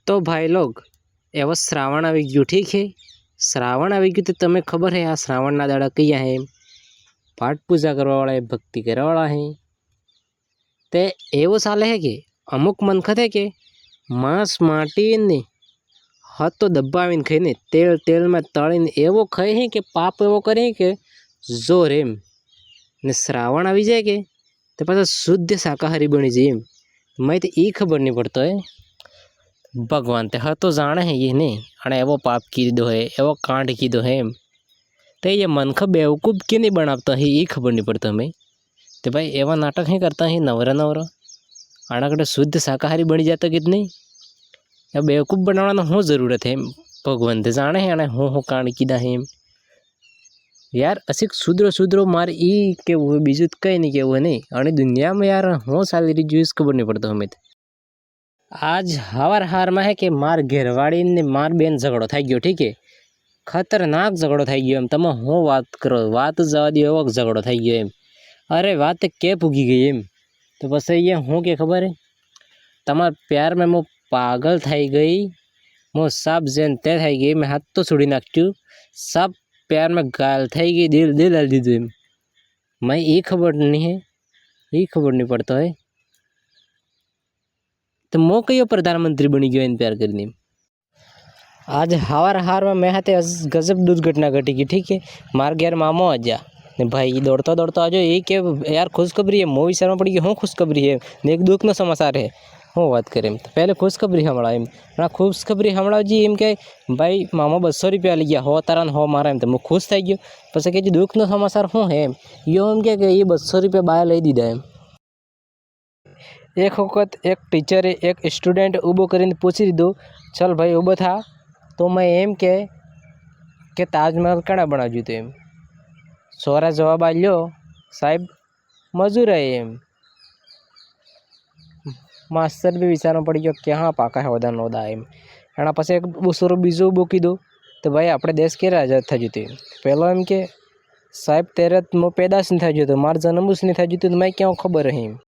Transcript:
तो भाई लोग एवं श्रावण आई गयो। ठीक है, श्रावण आई गयो तो तमें खबर है आ श्रावण दाड़ा कया है। पाठ पूजा करवा वाला है, भक्ति करवा वाला है। ते एवं चाले है कि अमुक मनखत है कि मांस माटी ने हाथ तो दबावीने खाई तेल तेल में तळीने एवो खाए है कि पाप एवो करे कि जोर एम ने श्रावण आई जाए कि तो पाछा शुद्ध शाकाहारी बनी जाए। मैं तो ये खबर नहीं पड़ता है। भगवान ते तो जाने है ये नहीं अने एवो पाप कीधो है, एवो कांड कीधो है। तो ये मनख बेवकूफ क्यों नहीं बनाता है ये खबर नहीं पड़ता हमें। तो भाई एवं नाटक ही करता है नवरा नवरा आना कटे शुद्ध शाकाहारी बनी जाता कितनी या बेवकूफ बनाना हो जरूरत है। भगवान ते जाने है हो कांड कीधा है यार। असिक सुधरो सुधरो मार ई केवुं बीजू कई नहीं केवुं नहीं अने दुनिया में यार हो चाली रही जो खबर नहीं पड़ता हमें। आज हवार हार में है कि मार घेरवाड़ी ने मार बेन झगड़ो थई गयो। ठीक है, खतरनाक झगड़ो थई गयो एम। तमे हूँ बात करो, बात जवा दो एवो झगड़ो थई गयो एम। अरे बात के पूगी गई एम। तो बस ये हूँ के खबर है तमार प्यार में मो पागल थई गई। मो सब जेन ते थई गई। मैं हाथ तो छुड़ी नाख्यु, सब प्यार में गाल थई गई, दिल दिल हल दीधुं एम। मैं ये खबर नहीं है, ये खबर नहीं पड़ता है। तो मो कयो प्रधानमंत्री बनी गयो इन प्यार करने। आज हवार हार में मैं हाथे गजब दुर्घटना घटी की। ठीक है, मार गया मामो आ जा ने भाई दौड़ता दौड़ता आज ये के यार खुशखबरी है। मो विचार में पड़ी गई हूँ खुशखबरी है ने एक दुख नो समाचार है। हूँ बात करें तो पहले खुशखबरी हमला एम खुशखबरी हमला जी एम के भाई मामो 200 रुपया लई गया हो तारा हो मारा एम। तो मैं खुश थी गयो। पछी के दुख नो समाचार हूँ है एम यो एम के ये 200 रुपया बाय लई दीधा एम। एक वक्त एक टीचरे एक स्टूडेंट ऊबो करीने पूछी दीधुं, चल भाई ऊबो था तो मैं एम के ताजमहल कणे बनाव्यो तो एम। छोरा जवाब आल्यो, साहेब मजूर है एम। मास्टर भी विचार में पड़ी गयो कि हाँ पाका है ओदा नोदा एम। एना पाछे एक दूसरो बीजो ऊबो कीधो तो भाई अपने देश क्यारे आजाद थई गयो। पहलो एम के साहेब तेरे मो पैदाश नहीं थई गयो तो मार जन्म नहीं थई गयो तो मैं क्या खबर है एम।